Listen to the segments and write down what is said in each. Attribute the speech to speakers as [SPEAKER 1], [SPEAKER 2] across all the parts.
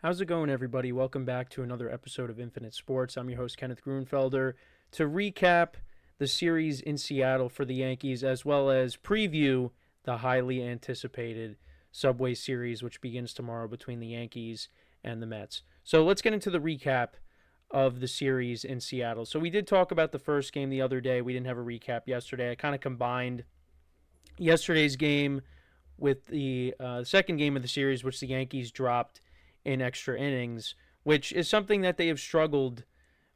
[SPEAKER 1] How's it going, everybody? Welcome back to another episode of Infinite Sports. I'm your host, Kenneth Grunfelder, to recap the series in Seattle for the Yankees, as well as preview the highly anticipated Subway Series, which begins tomorrow between the Yankees and the Mets. So let's get into the recap of the series in Seattle. So we did talk about the first game the other day. We didn't have a recap yesterday. I kind of combined yesterday's game with the second game of the series, which the Yankees dropped in extra innings, which is something that they have struggled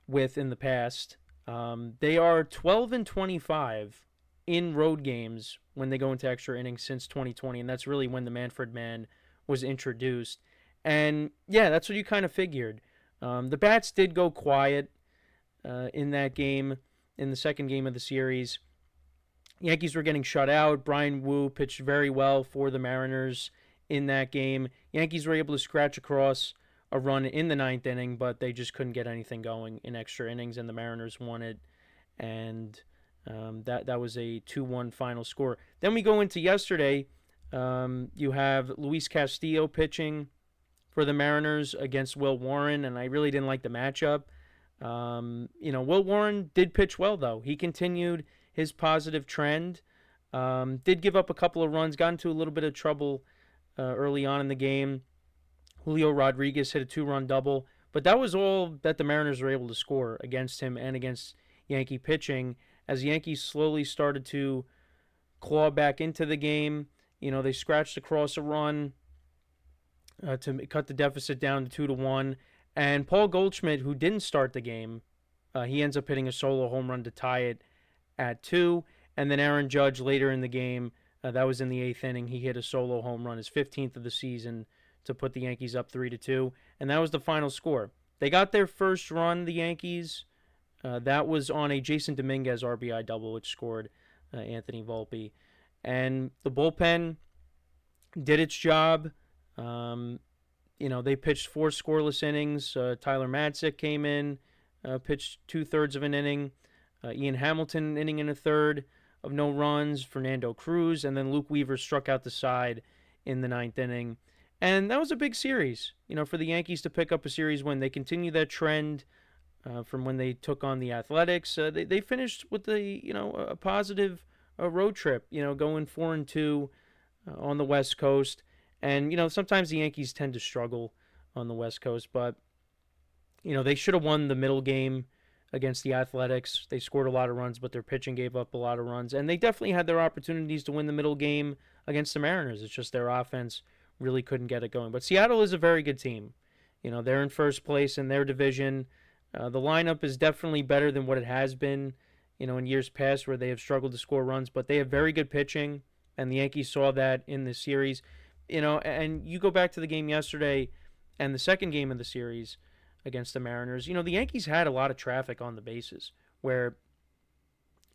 [SPEAKER 1] with in the past. They are 12 and 25 in road games when they go into extra innings since 2020, and that's really when the Manfred Man was introduced. And yeah, that's what you kind of figured. The bats did go quiet in that game, in the second game of the series. Yankees were getting shut out. Brian Wu pitched very well for the Mariners in that game. Yankees were able to scratch across a run in the ninth inning, but they just couldn't get anything going in extra innings, and the Mariners won it. And that was a 2-1 final score. Then we go into yesterday. You have Luis Castillo pitching for the Mariners against Will Warren, and I really didn't like the matchup. Will Warren did pitch well, though. He continued his positive trend. Did give up a couple of runs, got into a little bit of trouble early on in the game. Julio Rodriguez hit a 2-run double, but that was all that the Mariners were able to score against him and against Yankee pitching as the Yankees slowly started to claw back into the game. They scratched across a run to cut the deficit down to 2-1. And Paul Goldschmidt, who didn't start the game, he ends up hitting a solo home run to tie it at 2. And then Aaron Judge later in the game, that was in the 8th inning, he hit a solo home run, his 15th of the season, to put the Yankees up 3-2. And that was the final score. They got their first run, the Yankees. That was on a Jason Dominguez RBI double, which scored Anthony Volpe. And the bullpen did its job. They pitched 4 scoreless innings. Tyler Matzik came in, pitched 2/3 of an inning. Ian Hamilton, an inning and a third of no runs. Fernando Cruz, and then Luke Weaver struck out the side in the 9th inning. And that was a big series, for the Yankees to pick up a series win. They continue that trend from when they took on the Athletics. They finished with a positive road trip, going 4-2 on the West Coast. And, sometimes the Yankees tend to struggle on the West Coast, but, they should have won the middle game against the Athletics. They scored a lot of runs, but their pitching gave up a lot of runs. And they definitely had their opportunities to win the middle game against the Mariners. It's just their offense really couldn't get it going. But Seattle is a very good team. They're in first place in their division. The lineup is definitely better than what it has been, in years past where they have struggled to score runs. But they have very good pitching, and the Yankees saw that in this series. And you go back to the game yesterday and the second game of the series against the Mariners, the Yankees had a lot of traffic on the bases where,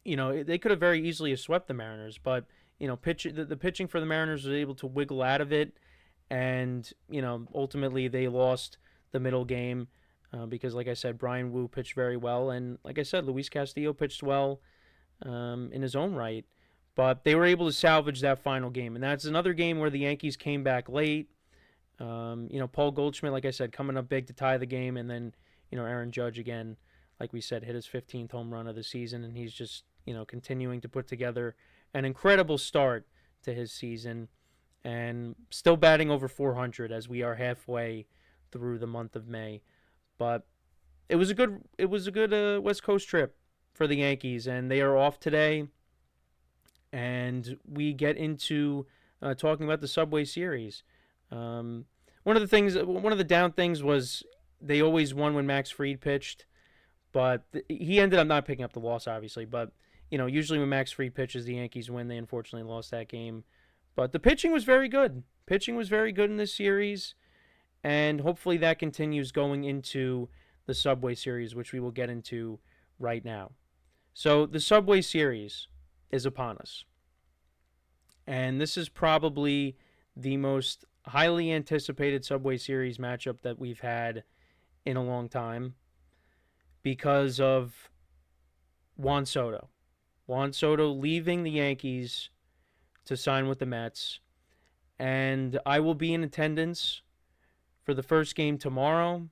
[SPEAKER 1] they could have very easily have swept the Mariners, but, the pitching for the Mariners was able to wiggle out of it, and, ultimately they lost the middle game because, like I said, Brian Wu pitched very well, and like I said, Luis Castillo pitched well in his own right, but they were able to salvage that final game, and that's another game where the Yankees came back late. Paul Goldschmidt, like I said, coming up big to tie the game, and then, Aaron Judge again, like we said, hit his 15th home run of the season, and he's just, continuing to put together an incredible start to his season, and still batting over 400 as we are halfway through the month of May. But it was a good West Coast trip for the Yankees, and they are off today, and we get into talking about the Subway Series. One of the down things was they always won when Max Fried pitched, but he ended up not picking up the loss, obviously. But, usually when Max Fried pitches, the Yankees win. They unfortunately lost that game. But the pitching was very good. Pitching was very good in this series, and hopefully that continues going into the Subway Series, which we will get into right now. So the Subway Series is upon us. And this is probably the most highly anticipated Subway Series matchup that we've had in a long time because of Juan Soto. Juan Soto leaving the Yankees to sign with the Mets. And I will be in attendance for the first game tomorrow.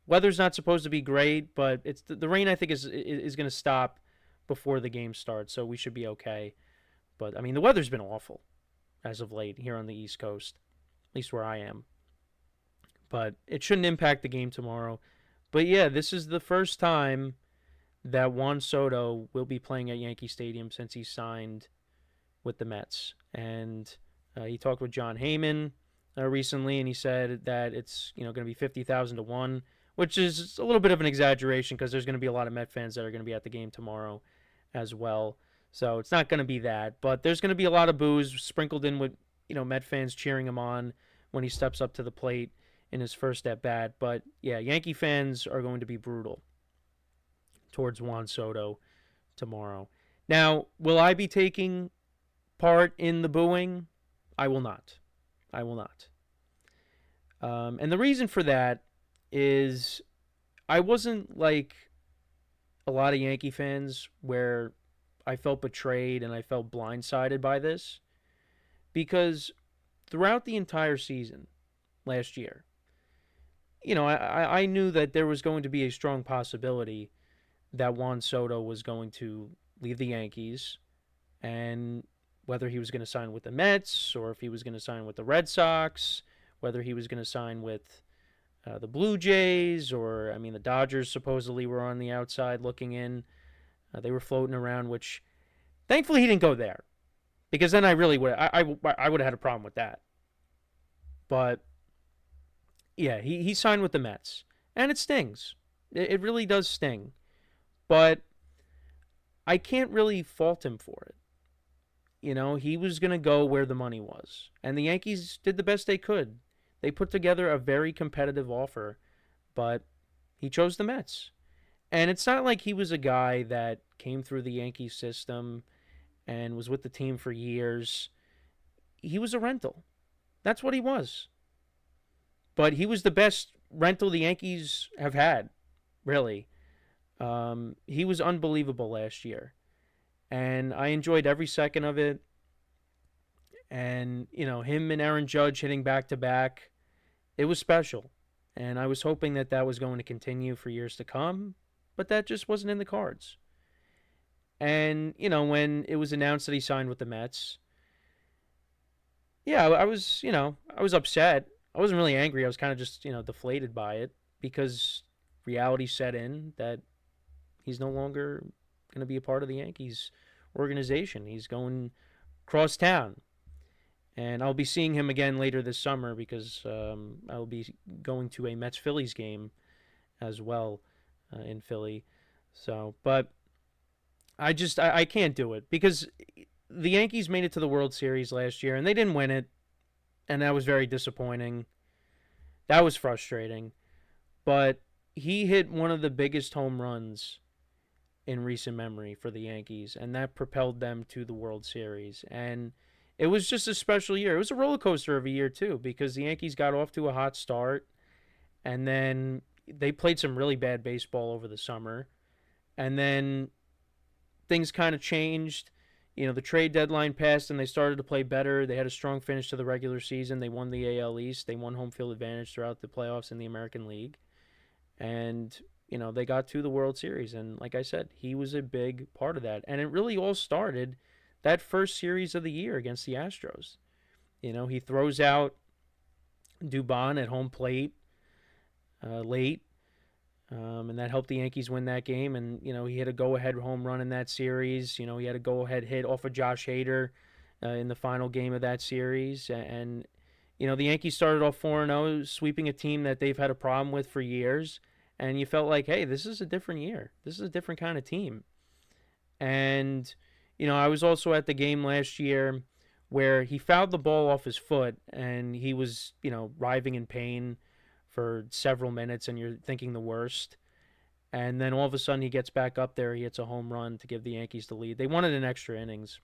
[SPEAKER 1] Weather's not supposed to be great, but it's the rain I think is going to stop before the game starts, so we should be okay. But I mean, the weather's been awful as of late here on the East Coast, at least where I am. But it shouldn't impact the game tomorrow. But yeah, this is the first time that Juan Soto will be playing at Yankee Stadium since he signed with the Mets. And he talked with John Heyman recently, and he said that it's going to be 50,000 to 1, which is a little bit of an exaggeration because there's going to be a lot of Met fans that are going to be at the game tomorrow as well. So it's not going to be that, but there's going to be a lot of boos sprinkled in with Met fans cheering him on when he steps up to the plate in his first at bat. But yeah, Yankee fans are going to be brutal towards Juan Soto tomorrow. Now, will I be taking part in the booing? I will not. I will not. And the reason for that is I wasn't like a lot of Yankee fans where I felt betrayed and I felt blindsided by this, because throughout the entire season last year, I knew that there was going to be a strong possibility that Juan Soto was going to leave the Yankees, and whether he was going to sign with the Mets or if he was going to sign with the Red Sox, whether he was going to sign with the Blue Jays, or, I mean, the Dodgers supposedly were on the outside looking in. They were floating around, which thankfully he didn't go there, because then I really would I would have had a problem with that. But yeah, he signed with the Mets, and it stings. It really does sting. But I can't really fault him for it. He was going to go where the money was, and the Yankees did the best they could. They put together a very competitive offer, but he chose the Mets. And it's not like he was a guy that came through the Yankee system and was with the team for years. He was a rental. That's what he was. But he was the best rental the Yankees have had, really. He was unbelievable last year. And I enjoyed every second of it. And, him and Aaron Judge hitting back-to-back, it was special. And I was hoping that that was going to continue for years to come, but that just wasn't in the cards. And, when it was announced that he signed with the Mets, yeah, I was upset. I wasn't really angry. I was kind of just, deflated by it, because reality set in that he's no longer going to be a part of the Yankees organization. He's going across town. And I'll be seeing him again later this summer, because I'll be going to a Mets-Phillies game as well in Philly. So, but I can't do it, because the Yankees made it to the World Series last year, and they didn't win it, and that was very disappointing. That was frustrating. But he hit one of the biggest home runs in recent memory for the Yankees, and that propelled them to the World Series. And it was just a special year. It was a roller coaster of a year, too, because the Yankees got off to a hot start, and then they played some really bad baseball over the summer, and then things kind of changed. The trade deadline passed, and they started to play better. They had a strong finish to the regular season. They won the AL East. They won home field advantage throughout the playoffs in the American League. And, they got to the World Series. And like I said, he was a big part of that. And it really all started that first series of the year against the Astros. He throws out Dubon at home plate late. And that helped the Yankees win that game. And, he had a go-ahead home run in that series. He had a go-ahead hit off of Josh Hader in the final game of that series. And, the Yankees started off 4-0, sweeping a team that they've had a problem with for years. And you felt like, hey, this is a different year. This is a different kind of team. And, I was also at the game last year where he fouled the ball off his foot, and he was, writhing in pain for several minutes, and you're thinking the worst. And then all of a sudden he gets back up there. He hits a home run to give the Yankees the lead. They won it in extra innings.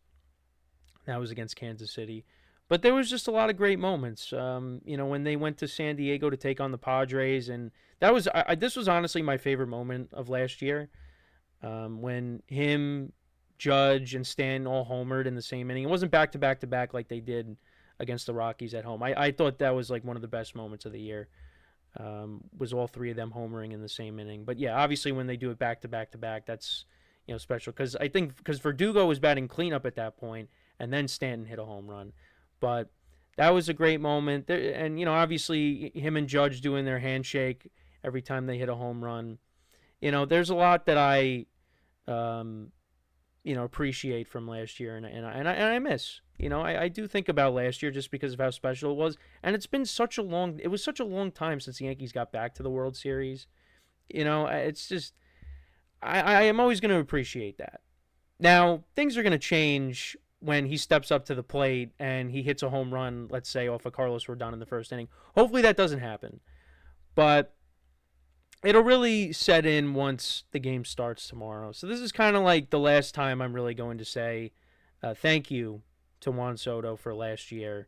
[SPEAKER 1] That was against Kansas City. But there was just a lot of great moments. When they went to San Diego to take on the Padres, and that was this was honestly my favorite moment of last year. When him, Judge, and Stanton all homered in the same inning. It wasn't back to back to back like they did against the Rockies at home. I thought that was like one of the best moments of the year. Was all three of them homering in the same inning. But yeah, obviously when they do it back to back to back, that's special because I think because Verdugo was batting cleanup at that point, and then Stanton hit a home run. But that was a great moment, and obviously him and Judge doing their handshake every time they hit a home run. There's a lot that I um, appreciate from last year, and I miss. I do think about last year just because of how special it was, and it was such a long time since the Yankees got back to the World Series. It's just I am always going to appreciate that. Now things are going to change when he steps up to the plate and he hits a home run, let's say off of Carlos Rodon in the first inning. Hopefully that doesn't happen, but it'll really set in once the game starts tomorrow. So this is kind of like the last time I'm really going to say thank you to Juan Soto for last year,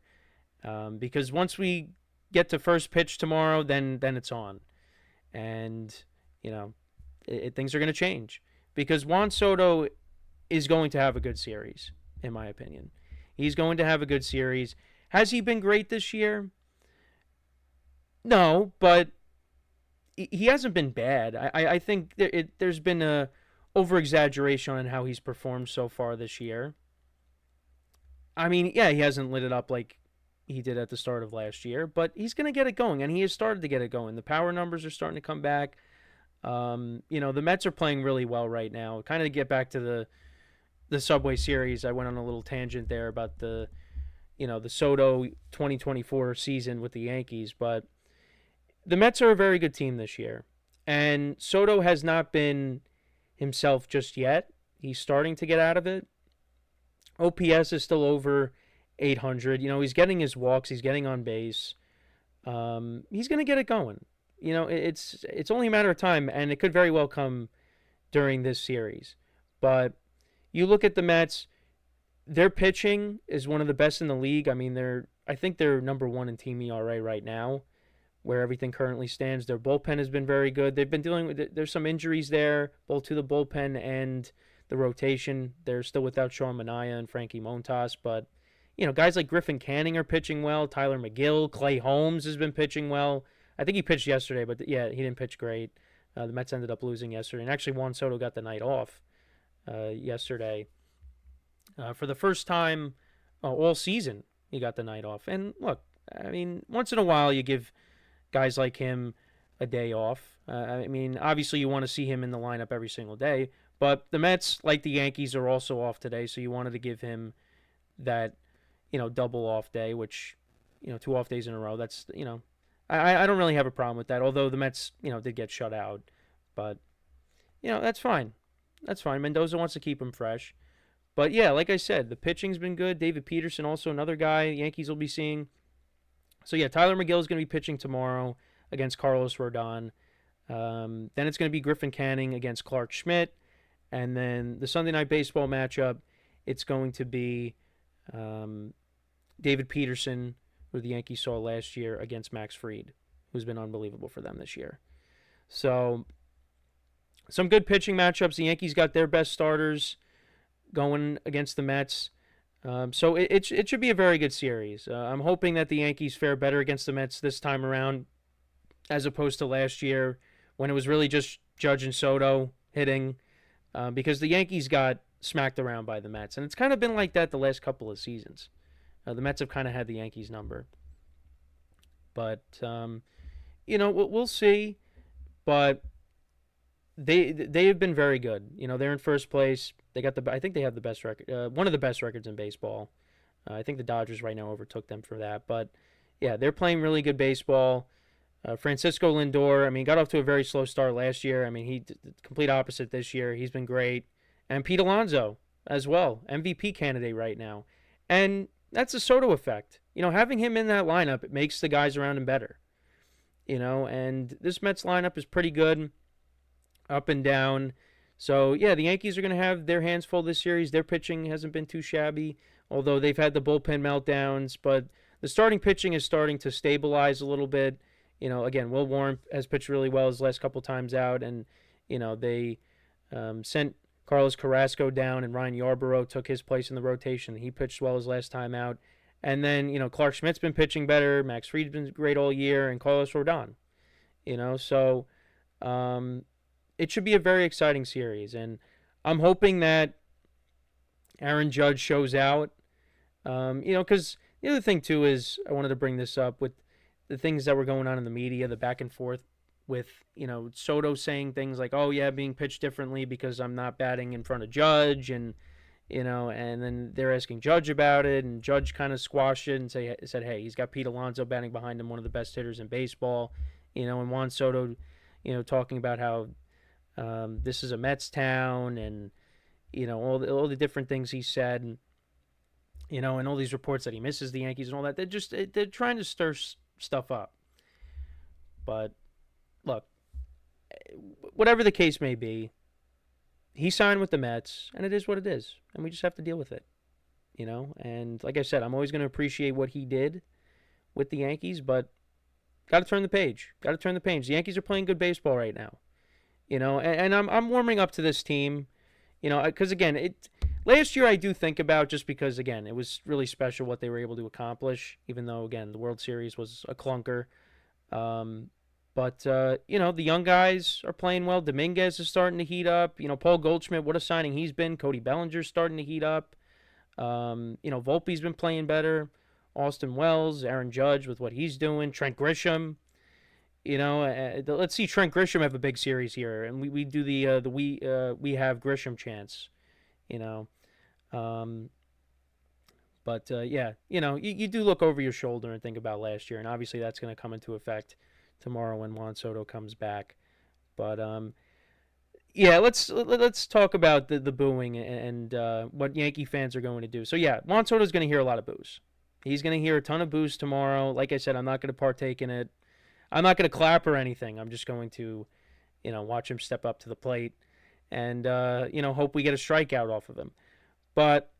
[SPEAKER 1] because once we get to first pitch tomorrow, then it's on, and things are going to change because Juan Soto is going to have a good series, in my opinion. He's going to have a good series. Has he been great this year? No, but he hasn't been bad. I think there's been a over-exaggeration on how he's performed so far this year. I mean, yeah, he hasn't lit it up like he did at the start of last year, but he's going to get it going, and he has started to get it going. The power numbers are starting to come back. The Mets are playing really well right now. Kind of to get back to the Subway Series, I went on a little tangent there about the Soto 2024 season with the Yankees, but the Mets are a very good team this year, and Soto has not been himself just yet. He's starting to get out of it. OPS is still over 800. He's getting his walks. He's getting on base. He's going to get it going. It's only a matter of time, and it could very well come during this series. But you look at the Mets, their pitching is one of the best in the league. I mean, I think they're number one in team ERA right now, where everything currently stands. Their bullpen has been very good. They've been dealing with there's some injuries there, both to the bullpen and the rotation. They're still without Sean Manaea and Frankie Montas, but guys like Griffin Canning are pitching well. Tyler McGill, Clay Holmes has been pitching well. I think he pitched yesterday, but yeah, he didn't pitch great. The Mets ended up losing yesterday, and actually Juan Soto got the night off yesterday. For the first time all season, he got the night off. And look, I mean, once in a while you give guys like him a day off. I mean, obviously you want to see him in the lineup every single day, but the Mets, like the Yankees, are also off today, so you wanted to give him that, double off day, which, 2 off days in a row. That's, I don't really have a problem with that, although the Mets, did get shut out. But, that's fine. That's fine. Mendoza wants to keep him fresh. But, yeah, like I said, the pitching's been good. David Peterson, also another guy Yankees will be seeing. So, yeah, Tyler McGill is going to be pitching tomorrow against Carlos Rodon. Then it's going to be Griffin Canning against Clark Schmidt. And then the Sunday Night Baseball matchup, it's going to be David Peterson, who the Yankees saw last year, against Max Fried, who's been unbelievable for them this year. So, some good pitching matchups. The Yankees got their best starters going against the Mets. So it should be a very good series. I'm hoping that the Yankees fare better against the Mets this time around, as opposed to last year when it was really just Judge and Soto hitting, because the Yankees got smacked around by the Mets, and it's kind of been like that the last couple of seasons. The Mets have kind of had the Yankees number, but we'll see. But they have been very good. They're in first place. They got I think they have the best record, one of the best records in baseball. I think the Dodgers right now overtook them for that. But yeah, they're playing really good baseball. Francisco Lindor, I mean, got off to a very slow start last year. I mean, he complete opposite this year. He's been great. And Pete Alonso as well, MVP candidate right now. And that's a Soto effect. Having him in that lineup, it makes the guys around him better. And this Mets lineup is pretty good, up and down. So, yeah, the Yankees are going to have their hands full this series. Their pitching hasn't been too shabby, although they've had the bullpen meltdowns. But the starting pitching is starting to stabilize a little bit. Again, Will Warren has pitched really well his last couple times out. And, they sent Carlos Carrasco down, and Ryan Yarbrough took his place in the rotation. He pitched well his last time out. And then, Clark Schmidt's been pitching better. Max Fried's been great all year, and Carlos Rodon. So it should be a very exciting series. And I'm hoping that Aaron Judge shows out. Because the other thing, too, is I wanted to bring this up with the things that were going on in the media, the back and forth with, Soto saying things like, oh, yeah, being pitched differently because I'm not batting in front of Judge. And then they're asking Judge about it, and Judge kind of squashed it and said, hey, he's got Pete Alonso batting behind him, one of the best hitters in baseball, and Juan Soto, talking about how this is a Mets town, and, all the different things he said, and, and all these reports that he misses the Yankees and all that. They're trying to stir stuff up. But, look, whatever the case may be, he signed with the Mets, and it is what it is, and we just have to deal with it, And like I said, I'm always going to appreciate what he did with the Yankees, but got to turn the page. The Yankees are playing good baseball right now, And I'm warming up to this team, because again, last year I do think about, just because again it was really special what they were able to accomplish, even though again the World Series was a clunker. But, the young guys are playing well. Dominguez is starting to heat up. Paul Goldschmidt, what a signing he's been. Cody Bellinger's starting to heat up. Volpe's been playing better. Austin Wells, Aaron Judge with what he's doing. Trent Grisham. Let's see Trent Grisham have a big series here. And we do the we have Grisham chance, But, yeah, you do look over your shoulder and think about last year. And obviously that's going to come into effect tomorrow when Juan Soto comes back. But yeah, let's talk about the booing and what Yankee fans are going to do. So yeah, Juan Soto's going to hear a lot of boos. He's going to hear a ton of boos tomorrow. Like I said, I'm not going to partake in it. I'm not going to clap or anything. I'm just going to, watch him step up to the plate and hope we get a strikeout off of him. But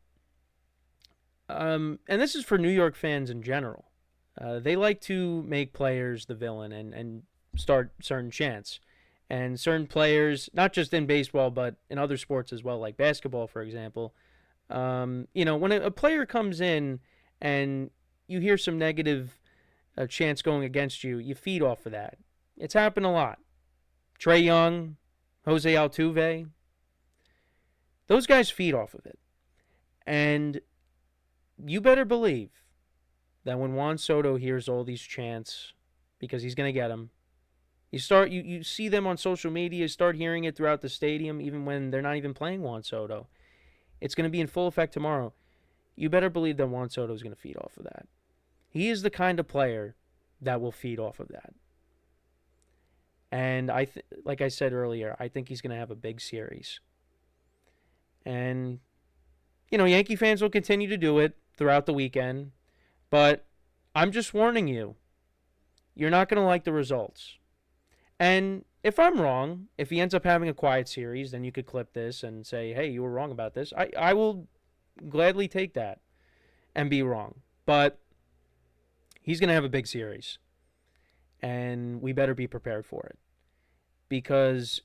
[SPEAKER 1] and this is for New York fans in general. They like to make players the villain and start certain chants. And certain players, not just in baseball, but in other sports as well, like basketball, for example, when a player comes in and you hear some negative chants going against you, you feed off of that. It's happened a lot. Trae Young, Jose Altuve, those guys feed off of it. And you better believe that when Juan Soto hears all these chants, because he's going to get them, you see them on social media, start hearing it throughout the stadium, even when they're not even playing Juan Soto. It's going to be in full effect tomorrow. You better believe that Juan Soto is going to feed off of that. He is the kind of player that will feed off of that. And like I said earlier, I think he's going to have a big series. And, Yankee fans will continue to do it throughout the weekend. But I'm just warning you, you're not going to like the results. And if I'm wrong, if he ends up having a quiet series, then you could clip this and say, hey, you were wrong about this. I will gladly take that and be wrong. But he's going to have a big series. And we better be prepared for it. Because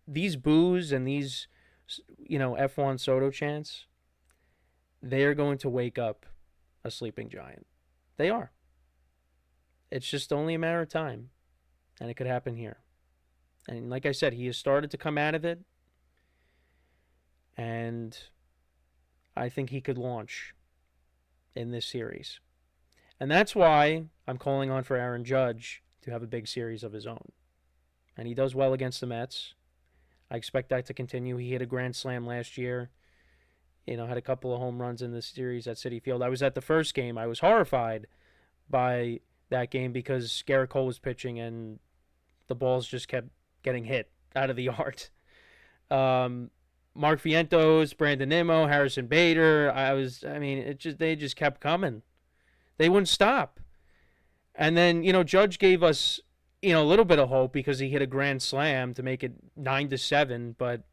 [SPEAKER 1] these boos and these, F1 Soto chants, they are going to wake up a sleeping giant. They are. It's just only a matter of time. And it could happen here. And like I said, he has started to come out of it. And I think he could launch in this series. And that's why I'm calling on for Aaron Judge to have a big series of his own. And he does well against the Mets. I expect that to continue. He hit a grand slam last year. Had a couple of home runs in this series at Citi Field. I was at the first game. I was horrified by that game because Garrett Cole was pitching and the balls just kept getting hit out of the yard. Mark Vientos, Brandon Nimmo, Harrison Bader. They just kept coming. They wouldn't stop. And then, Judge gave us, a little bit of hope because he hit a grand slam to make it 9-7. But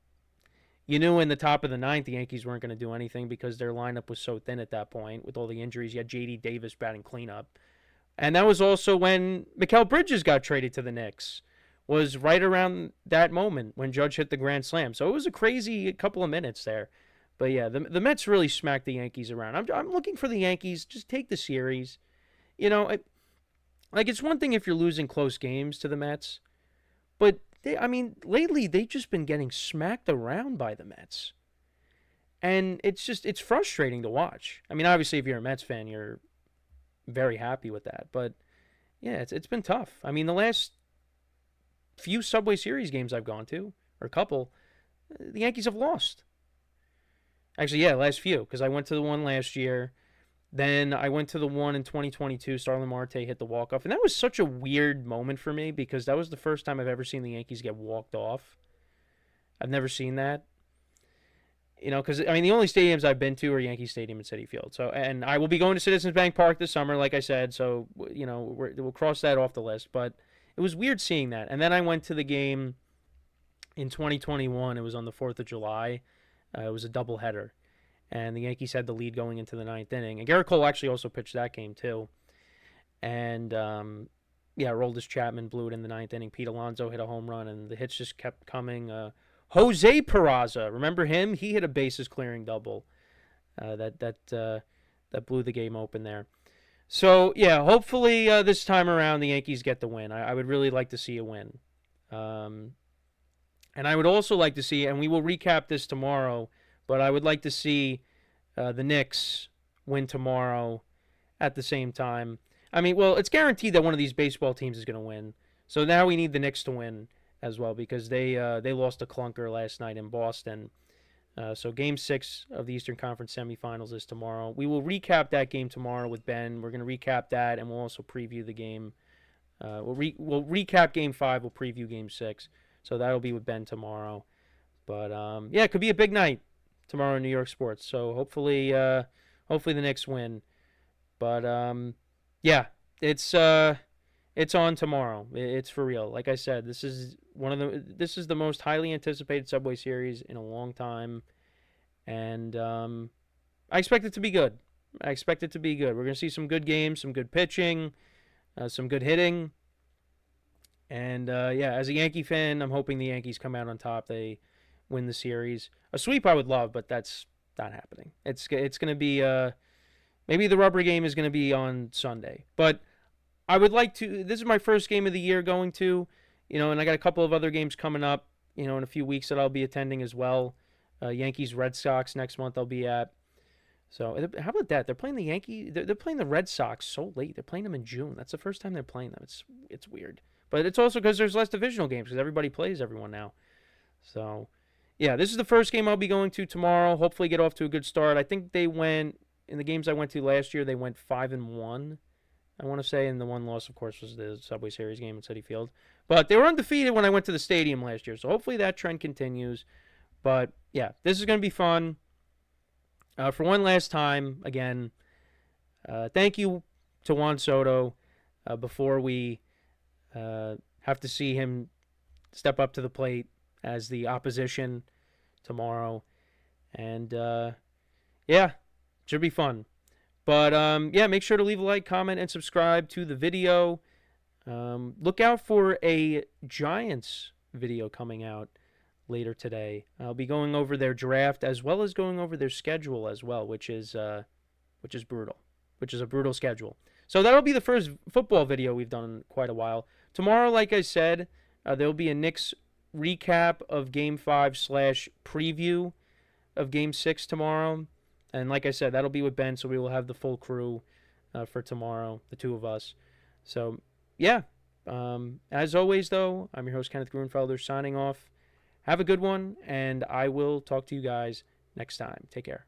[SPEAKER 1] you knew in the top of the ninth, the Yankees weren't going to do anything because their lineup was so thin at that point with all the injuries. You had J.D. Davis batting cleanup. And that was also when Mikal Bridges got traded to the Knicks. Was right around that moment when Judge hit the grand slam. So it was a crazy couple of minutes there. But yeah, the Mets really smacked the Yankees around. I'm looking for the Yankees. Just take the series. You know, like it's one thing if you're losing close games to the Mets, but I mean, lately they've just been getting smacked around by the Mets, and it's frustrating to watch. I mean, obviously, if you're a Mets fan, you're very happy with that, but yeah, it's been tough. I mean, the last few Subway Series games I've gone to, or a couple, the Yankees have lost. Actually, yeah, last few, because I went to the one last year. Then I went to the one in 2022. Starlin Marte hit the walk-off. And that was such a weird moment for me because that was the first time I've ever seen the Yankees get walked off. I've never seen that. You know, because, I mean, the only stadiums I've been to are Yankee Stadium and Citi Field. So, and I will be going to Citizens Bank Park this summer, like I said. So, you know, we'll cross that off the list. But it was weird seeing that. And then I went to the game in 2021. It was on the 4th of July. It was a doubleheader. And the Yankees had the lead going into the ninth inning. And Garrett Cole actually also pitched that game, too. And, yeah, Aroldis Chapman blew it in the ninth inning. Pete Alonso hit a home run, and the hits just kept coming. Jose Peraza, remember him? He hit a bases-clearing double that blew the game open there. So, yeah, hopefully this time around the Yankees get the win. I would really like to see a win. And I would also like to see, and we will recap this tomorrow, but I would like to see the Knicks win tomorrow at the same time. I mean, well, it's guaranteed that one of these baseball teams is going to win. So now we need the Knicks to win as well because they lost a clunker last night in Boston. So Game 6 of the Eastern Conference semifinals is tomorrow. We will recap that game tomorrow with Ben. We're going to recap that, and we'll also preview the game. We'll recap Game 5. We'll preview Game 6. So that'll be with Ben tomorrow. But, yeah, it could be a big night tomorrow in New York sports. So hopefully the Knicks win. But yeah, it's on tomorrow. It's for real. Like I said, this is the most highly anticipated Subway Series in a long time, and I expect it to be good. We're gonna see some good games, some good pitching, some good hitting, and yeah, as a Yankee fan, I'm hoping the Yankees come out on top. They win the series. A sweep I would love, but that's not happening. It's going to be maybe the rubber game is going to be on Sunday. But I would like to, this is my first game of the year going to, you know, and I got a couple of other games coming up, you know, in a few weeks that I'll be attending as well. Yankees Red Sox next month I'll be at. So how about that? They're playing the Yankees. They're playing the Red Sox so late. They're playing them in June. That's the first time they're playing them. It's weird. But it's also because there's less divisional games because everybody plays everyone now. So yeah, this is the first game I'll be going to tomorrow. Hopefully get off to a good start. I think they went, in the games I went to last year, they went 5-1, I want to say, and the one loss, of course, was the Subway Series game at Citi Field. But they were undefeated when I went to the stadium last year, so hopefully that trend continues. But yeah, this is going to be fun. For one last time, again, thank you to Juan Soto before we have to see him step up to the plate as the opposition tomorrow. And yeah, should be fun. But yeah, make sure to leave a like, comment, and subscribe to the video. Look out for a Giants video coming out later today. I'll be going over their draft as well as going over their schedule as well, which is brutal, which is a brutal schedule. So that'll be the first football video we've done in quite a while. Tomorrow, like I said, there'll be a Knicks recap of Game 5 / preview of Game 6 tomorrow. And like I said, that'll be with Ben, so we will have the full crew for tomorrow, the two of us. So, yeah. As always, though, I'm your host, Kenneth Grunfelder, signing off. Have a good one, and I will talk to you guys next time. Take care.